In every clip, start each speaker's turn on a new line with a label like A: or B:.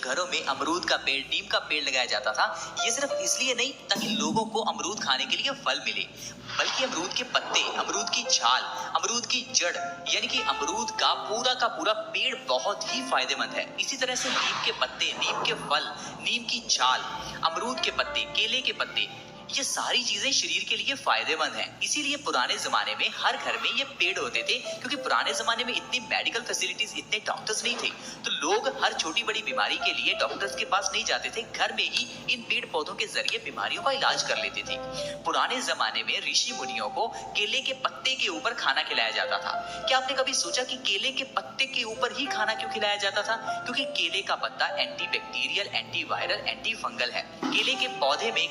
A: घरों में अमरूद का पेड़, नीम का पेड़ लगाया जाता था, ये सिर्फ इसलिए नहीं ताकि लोगों को अमरूद खाने के लिए फल मिले, बल्कि अमरूद के पत्ते, अमरूद की छाल, अमरूद की जड़, यानी कि अमरूद का पूरा पेड़ बहुत ही फायदेमंद है। इसी तरह से नीम के पत्ते, नीम के फल, नीम की छाल, अमरूद के पत्ते, केले के पत्ते, ये सारी चीजें शरीर के लिए फायदेमंद हैं। इसीलिए पुराने जमाने में हर घर में ये पेड़ होते थे, क्योंकि पुराने जमाने में इतनी मेडिकल फैसिलिटीज, इतने डॉक्टर्स नहीं थे, तो लोग हर छोटी बड़ी बीमारी के लिए डॉक्टर्स के पास नहीं जाते थे, घर में ही इन पेड़ पौधों के जरिए बीमारियों का इलाज कर लेते थे। पुराने जमाने में ऋषि मुनियों को केले के पत्ते के ऊपर खाना खिलाया जाता था। क्या आपने कभी सोचा कि केले के पत्ते के ऊपर ही खाना क्यों खिलाया जाता था? क्योंकि केले का पत्ता एंटीबैक्टीरियल, एंटीवायरल, एंटी फंगल है। केले के पौधे में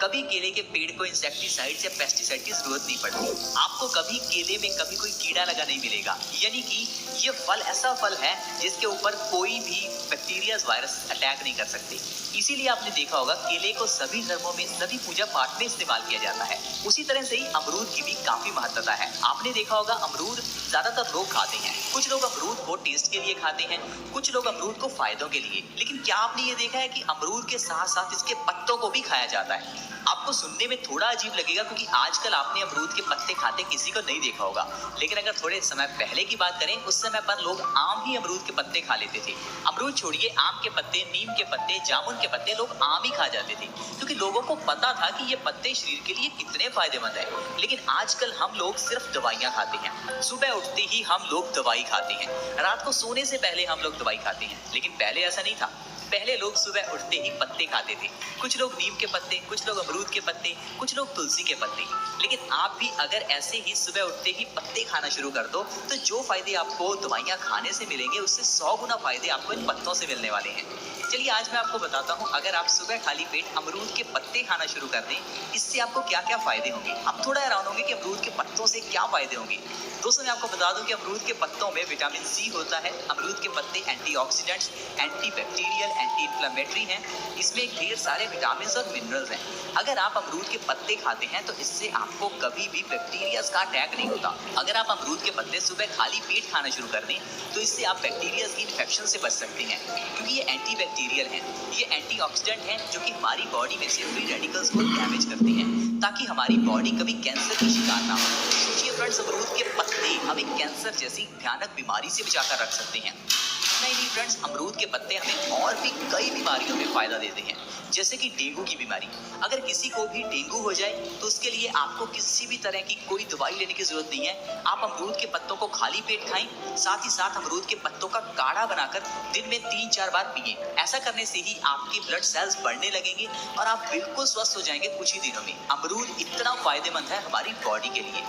A: कभी केले के पेड़ को इंसेक्टिसाइड या पेस्टिसाइड की जरूरत नहीं पड़ती। आपको कभी केले में कभी कोई कीड़ा लगा नहीं मिलेगा। यानी कि ये फल ऐसा फल है जिसके ऊपर कोई भी बैक्टीरिया, वायरस अटैक नहीं कर सकते। इसीलिए आपने देखा होगा केले को सभी धर्मों में, सभी पूजा पाठ में इस्तेमाल किया जाता है। उसी तरह से ही अमरूद की भी काफी महत्वता है। आपने देखा होगा अमरूद ज्यादातर लोग खाते हैं। कुछ लोग अमरूद को टेस्ट के लिए खाते हैं, कुछ लोग अमरूद को फायदों के लिए। लेकिन क्या आपने ये देखा है कि अमरूद के साथ साथ इसके पत्तों को भी खाया जाता है? आपको सुनने में थोड़ा अजीब लगेगा, क्योंकि आजकल आपने अमरूद के पत्ते खाते किसी को नहीं देखा होगा। लेकिन अगर थोड़े समय पहले की बात करें, उस समय पर लोग आम ही अमरूद के पत्ते खा लेते थे। अमरूद छोड़िए, आम के पत्ते, नीम के पत्ते, जामुन के पत्ते लोग आम ही खा जाते थे, क्योंकि लोगों को पता था कि ये पत्ते शरीर के लिए कितने फायदेमंद है। लेकिन आजकल हम लोग सिर्फ दवाइयाँ खाते हैं। सुबह उठते ही हम लोग दवाई खाते हैं, रात को सोने से पहले हम लोग दवाई खाते हैं। लेकिन पहले ऐसा नहीं था। पहले लोग सुबह उठते ही पत्ते खाते थे। कुछ लोग नीम के पत्ते, कुछ लोग अमरूद के पत्ते, कुछ लोग तुलसी के पत्ते। लेकिन आप भी अगर ऐसे ही सुबह उठते ही पत्ते खाना शुरू कर दो, तो जो फायदे आपको दवाइयाँ खाने से मिलेंगे, उससे 100 गुना फायदे आपको इन पत्तों से मिलने वाले हैं। चलिए आज मैं आपको बताता हूँ, अगर आप सुबह खाली पेट अमरूद के पत्ते खाना शुरू कर दें, इससे आपको क्या क्या फायदे होंगे। आप थोड़ा हैरान होंगे कि अमरूद के पत्तों से क्या फायदे होंगे। दोस्तों मैं आपको बता दूं कि अमरूद के पत्तों में विटामिन सी होता है। अमरूद के पत्ते एंटीऑक्सीडेंट्स, एंटीबैक्टीरियल, एंटी इन्फ्लेमेटरी हैं। इसमें ढेर सारे विटामिन और मिनरल्स हैं। अगर आप अमरूद के पत्ते खाते हैं तो इससे आपको कभी भी बैक्टीरिया का अटैक नहीं होता। अगर आप अमरूद के पत्ते सुबह खाली पेट खाना शुरू कर दें, तो इससे आप बैक्टीरिया की इन्फेक्शन से बच सकते हैं, क्योंकि ये एंटीबैक्टीरियल हैं, ये एंटीऑक्सीडेंट हैं, जो कि हमारी बॉडी में से फ्री रेडिकल्स को डैमेज करते हैं, ताकि हमारी बॉडी कभी कैंसर की शिकार ना हो। सोचिए फ्रेंड्स, अमरूद के पत्ते हमें कैंसर जैसी भयानक बीमारी से बचाकर रख सकते हैं। नहीं फ्रेंड्स, अमरूद के पत्ते हमें और भी कई बीमारियों में फायदा देते हैं, जैसे कि डेंगू की बीमारी। अगर किसी को भी डेंगू हो जाए तो उसके लिए आपको किसी भी तरह की कोई दवाई लेने की जरूरत नहीं है। आप अमरूद के पत्तों को खाली पेट खाएं, साथ ही साथ अमरूद के पत्तों का काढ़ा बनाकर दिन में 3-4 बार पिएं। ऐसा करने से ही आपकी ब्लड सेल्स बढ़ने लगेंगे और आप बिल्कुल स्वस्थ हो जाएंगे कुछ ही दिनों में। अमरूद इतना फायदेमंद है हमारी बॉडी के लिए।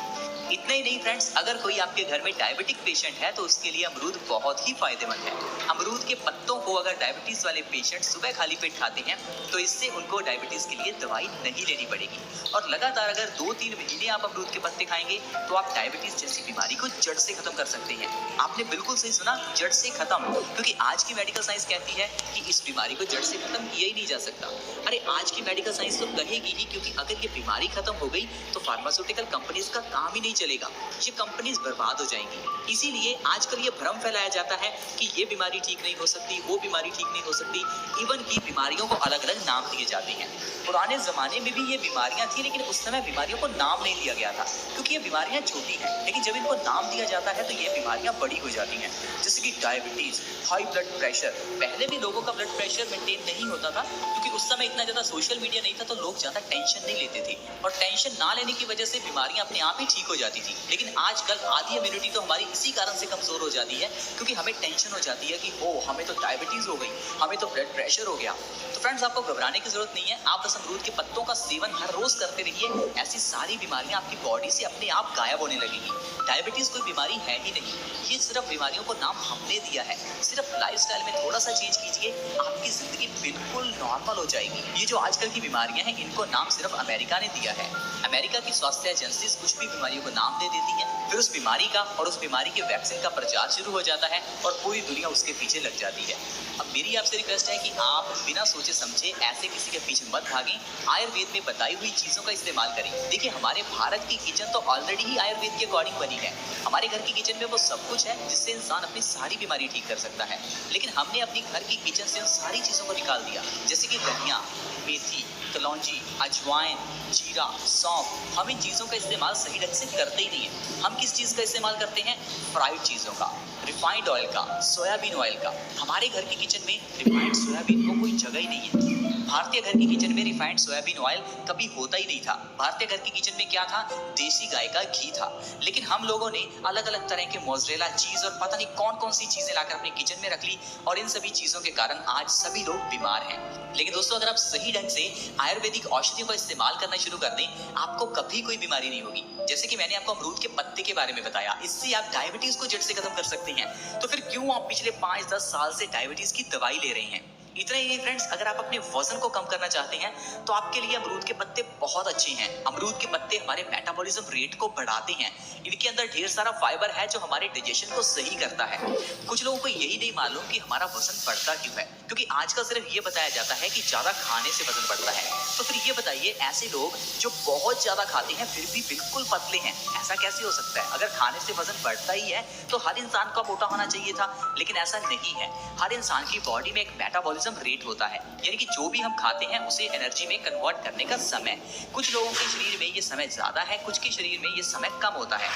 A: इतना ही नहीं फ्रेंड्स, अगर कोई आपके घर में डायबिटिक पेशेंट है तो उसके लिए अमरूद बहुत ही फायदेमंद है। अमरूद के पत्तों को अगर डायबिटीज वाले पेशेंट सुबह खाली पेट खाते हैं तो इससे उनको डायबिटीज के लिए दवाई नहीं लेनी पड़ेगी। और लगातार अगर 2-3 महीने आप अमरूद के पत्ते खाएंगे तो आप डायबिटीज जैसी बीमारी को जड़ से खत्म कर सकते हैं। आपने बिल्कुल सही सुना, जड़ से खत्म, क्योंकि आज की मेडिकल साइंस कहती है कि इस बीमारी को जड़ से खत्म किया ही नहीं जा सकता। अरे आज की मेडिकल साइंस तो कहेगी ही, क्योंकि अगर ये बीमारी खत्म हो गई तो फार्मास्यूटिकल कंपनीज का काम ही नहीं चलेगा, ये कंपनीज बर्बाद हो जाएंगी। इसीलिए आजकल ये भ्रम फैलाया जाता है कि ये बीमारी ठीक नहीं हो सकती, वो बीमारी ठीक नहीं हो सकती। इवन की बीमारियों को अलग अलग नाम दिए जाते हैं। पुराने जमाने में भी ये बीमारियां थी, लेकिन उस समय बीमारियों को नाम नहीं दिया गया था, क्योंकि ये बीमारियां छोटी हैं। लेकिन जब इनको नाम दिया जाता है तो ये बीमारियां बड़ी हो जाती हैं, जैसे कि डायबिटीज, हाई ब्लड प्रेशर। पहले भी लोगों का ब्लड प्रेशर मेंटेन नहीं होता था, क्योंकि उस समय इतना ज्यादा सोशल मीडिया नहीं था, तो लोग ज्यादा टेंशन नहीं लेते थे, और टेंशन ना लेने की वजह से बीमारियां अपने आप ही ठीक हो जाती थी। लेकिन आजकल आधी इम्यूनिटी तो हमारी इसी कारण से कमजोर हो जाती है, क्योंकि हमें टेंशन हो जाती है कि ओ हमें तो डायबिटीज हो गई, हमें तो ब्लड प्रेशर हो गया। तो फ्रेंड्स, आपको घबराने की जरूरत नहीं है। आप बस अमरूद के पत्तों का सेवन हर रोज करते रहिए, ऐसी सारी बीमारियां आपकी बॉडी से अपने आप गायब होने लगेंगी। डायबिटीज कोई बीमारी है ही नहीं, ये सिर्फ बीमारियों को नाम हमने दिया है। सिर्फ लाइफस्टाइल में थोड़ा सा चेंज कीजिए, आपकी जिंदगी बिल्कुल नॉर्मल हो जाएगी। ये जो आजकल की बीमारियां हैं, इनको नाम सिर्फ अमेरिका ने दिया है। अमेरिका की स्वास्थ्य एजेंसी कुछ भी बीमारियों को नाम दे देती है, फिर उस बीमारी का और उस बीमारी के वैक्सीन का प्रचार शुरू हो जाता है और पूरी दुनिया उसके पीछे लग जाती है। अब मेरी आपसे रिक्वेस्ट है कि आप बिना सोचे समझे ऐसे किसी के पीछे मत भागें, आयुर्वेद में बताई हुई चीजों का इस्तेमाल करें। देखिए, हमारे भारत की किचन तो ऑलरेडी ही आयुर्वेद के अकॉर्डिंग बनी है। हमारे घर की किचन में वो सब कुछ है जिससे इंसान अपनी सारी बीमारी ठीक कर सकता है, लेकिन हमने अपनी घर की किचन से उन सारी चीजों को निकाल दिया, जैसे कि धनिया, मेथी, कलौंजी, अजवाइन, जीरा, सौंफ। हम इन चीजों का इस्तेमाल सही ढंग से करते ही नहीं है। हम किस चीज का इस्तेमाल करते हैं? फ्राइड चीजों का, रिफाइंड ऑयल का, सोयाबीन ऑयल का। हमारे घर की किचन में रिफाइंड सोयाबीन को कोई जगह ही नहीं है। भारतीय घर की किचन में रिफाइंड सोयाबीन ऑयल कभी होता ही नहीं था। भारतीय घर की किचन में क्या था? देसी गाय का घी था। लेकिन हम लोगों ने अलग अलग तरह के मोज़रेला चीज और पता नहीं कौन कौन सी चीजें लाकर अपनी किचन में रख ली, और इन सभी चीजों के कारण आज सभी लोग बीमार हैं। लेकिन दोस्तों, अगर आप सही ढंग से आयुर्वेदिक औषधियों का इस्तेमाल करना शुरू कर दें, आपको कभी कोई बीमारी नहीं होगी। जैसे कि मैंने आपको अमरूद के पत्ते के बारे में बताया, इससे आप डायबिटीज को जड़ से खत्म कर सकते हैं। तो फिर क्यों आप पिछले 5-10 साल से डायबिटीज की दवाई ले रहे हैं? इतना ही नहीं फ्रेंड्स, अगर आप अपने वजन को कम करना चाहते हैं तो आपके लिए अमरूद के पत्ते बहुत अच्छे हैं। अमरूद के पत्ते हमारे मेटाबॉलिज्म रेट को बढ़ाते हैं। इनके अंदर ढेर सारा फाइबर है जो हमारे डाइजेशन को सही करता है। कुछ लोगों को यही नहीं मालूम कि हमारा वजन बढ़ता क्यों है, क्योंकि आजकल सिर्फ ये बताया जाता है कि ज्यादा खाने से वजन बढ़ता है। तो फिर ये बताइए, ऐसे लोग जो बहुत ज्यादा खाते हैं फिर भी बिल्कुल पतले हैं, ऐसा कैसे हो सकता है? अगर खाने से वजन बढ़ता ही है तो हर इंसान को मोटा होना चाहिए था, लेकिन ऐसा नहीं है। हर इंसान की बॉडी में एक मेटाबॉलिज्म रेट होता है, यानी कि जो भी हम खाते हैं उसे एनर्जी में कन्वर्ट करने का समय। कुछ लोगों के शरीर में ये समय ज्यादा है, कुछ के शरीर में ये समय कम होता है।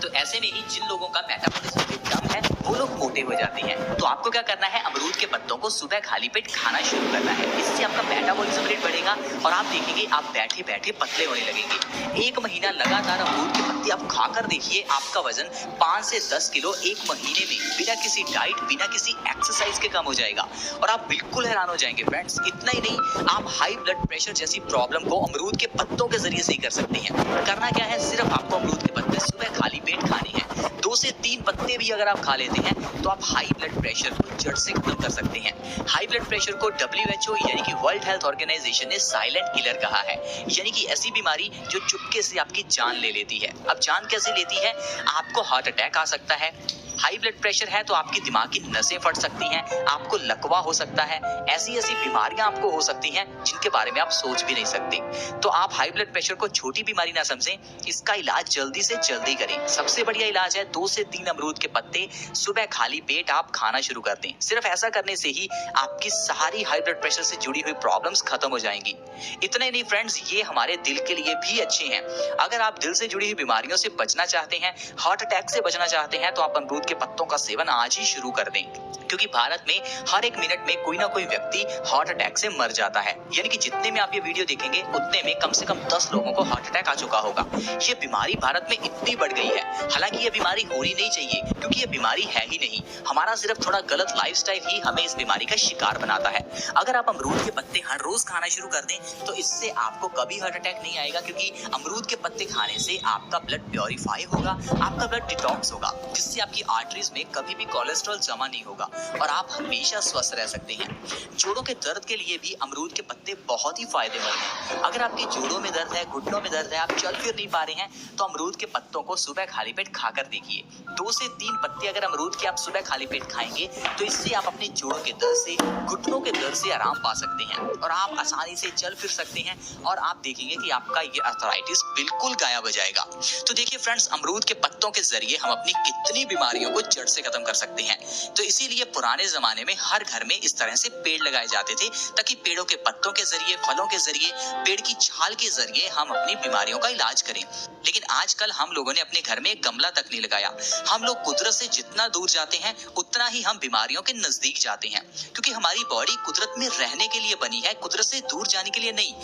A: तो ऐसे में ही जिन लोगों का मेटाबॉलिज्म रेट कम है वो लोग मोटे हो जाते हैं। तो आपको क्या करना है? अमरूद के पत्तों को सुबह खाली पेट खाना शुरू करना है। इससे आपका मेटाबॉलिज्म रेट बढ़ेगा और आप देखेंगे आप बैठे बैठे पतले होने लगेंगे। 1 महीना लगातार अमरूद के पत्ते आप खाकर देखिए, आपका वजन 5 से 10 किलो 1 महीने में बिना किसी डाइट, बिना किसी एक्सरसाइज के कम हो जाएगा और आप बिल्कुल हैरान हो जाएंगे फ्रेंड्स। इतना ही नहीं, आप हाई ब्लड प्रेशर जैसी प्रॉब्लम को अमरूद के पत्तों के जरिए सही कर सकते हैं। करना क्या है? सिर्फ आपको अमरूद के पत्ते सुबह खाली पेट खाने हैं। 2 से 3 पत्ते भी अगर आप खा लेते हैं तो आप हाई ब्लड प्रेशर को जड़ से खत्म कर सकते हैं। हाई ब्लड प्रेशर को WHO यानी कि वर्ल्ड हेल्थ ऑर्गेनाइजेशन ने साइलेंट किलर कहा है, यानी कि ऐसी बीमारी जो चुपके से आपकी जान ले लेती है। अब जान कैसे लेती है? आपको हार्ट अटैक आ सकता है। हाई ब्लड प्रेशर है तो आपकी दिमाग की नसें फट सकती हैं, आपको लकवा हो सकता है। ऐसी ऐसी बीमारियां आपको हो सकती हैं जिनके बारे में आप सोच भी नहीं सकते। तो आप हाई ब्लड प्रेशर को छोटी बीमारी ना समझें, इसका इलाज जल्दी से जल्दी करें। सबसे बढ़िया इलाज है 2 से 3 अमरूद के पत्ते सुबह खाली पेट आप खाना शुरू कर दें। सिर्फ ऐसा करने से ही आपकी सारी हाई ब्लड प्रेशर से जुड़ी हुई प्रॉब्लम्स खत्म हो जाएंगी। इतना ही नहीं फ्रेंड्स, ये हमारे दिल के लिए भी अच्छे हैं। अगर आप दिल से जुड़ी हुई बीमारियों से बचना चाहते हैं, हार्ट अटैक से बचना चाहते हैं, तो आप अमरूद के पत्तों का सेवन आज ही शुरू कर दें, क्योंकि भारत में हर 1 मिनट में कोई ना कोई व्यक्ति हार्ट अटैक से मर जाता है। यानी कि जितने में आप ये वीडियो देखेंगे उतने में कम से कम 10 लोगों को हार्ट अटैक आ चुका होगा। ये बीमारी भारत में इतनी बढ़ गई है। हालांकि ये बीमारी होनी नहीं चाहिए, क्योंकि ये बीमारी है ही नहीं। हमारा सिर्फ थोड़ा गलत लाइफस्टाइल ही हमें इस बीमारी का शिकार बनाता है। अगर आप अमरूद के पत्ते हर रोज खाना शुरू कर दें तो इससे आपको कभी हार्ट अटैक नहीं आएगा, क्योंकि अमरूद के पत्ते खाने से आपका ब्लड प्योरीफाई होगा, आपका ब्लड डिटॉक्स होगा, जिससे आपकी आर्टरीज में कभी भी कोलेस्ट्रॉल जमा नहीं होगा और आप हमेशा स्वस्थ रह सकते हैं। जोड़ों के दर्द के लिए भी अमरूद के पत्ते बहुत ही फायदेमंद हैं। अगर आपके जोड़ों में दर्द है, घुटनों में दर्द है, आप चल फिर नहीं पा रहे हैं, तो अमरूद के पत्तों को सुबह खाली पेट खाकर देखिए। 2 से 3 पत्ते अगर अमरूद के आप सुबह खाली पेट खाएंगे तो इससे आप अपने जोड़ों के दर्द से, घुटनों के दर्द से आराम पा सकते हैं और आप आसानी से चल फिर सकते हैं और आप देखेंगे कि आपका ये आर्थराइटिस बिल्कुल गायब हो जाएगा। तो देखिए फ्रेंड्स, अमरूद के पत्तों के जरिए हम अपनी कितनी बीमारियों को जड़ से खत्म कर सकते हैं। तो इसीलिए पुराने जमाने में हर घर में इस तरह से पेड़ लगाए जाते थे, ताकि पेड़ों के पत्तों के जरिए, फलों के जरिए, पेड़ की छाल के जरिए हम अपनी बीमारियों का इलाज करें। लेकिन आजकल हम लोगों ने अपने घर में एक गमला तक नहीं लगाया। हम लोग कुदरत से जितना दूर जाते हैं उतना ही हम बीमारियों के नजदीक जाते हैं, क्योंकि हमारी बॉडी कुदरत में रहने के लिए बनी है, कुदरत से दूर जाने के लिए नहीं।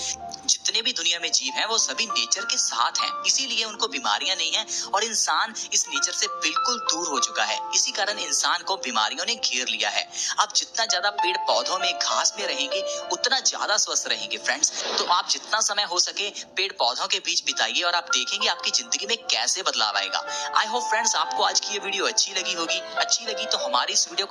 A: जितने भी दुनिया में जीव हैं वो सभी नेचर के साथ हैं, इसीलिए उनको बीमारियां नहीं हैं और इंसान इस नेचर से बिल्कुल दूर हो चुका है। इसी कारण इंसान को बीमारियों ने घेर लिया है। आप जितना ज्यादा पेड़ पौधों में, घास में रहेंगे उतना ज्यादा स्वस्थ रहेंगे फ्रेंड्स। तो आप जितना समय हो सके पेड़ पौधों के बीच बिताइए और आप देखेंगे आपकी जिंदगी में कैसे बदलाव आएगा। आई होप फ्रेंड्स आपको आज की ये वीडियो अच्छी लगी होगी। अच्छी लगी तो हमारी इस वीडियो को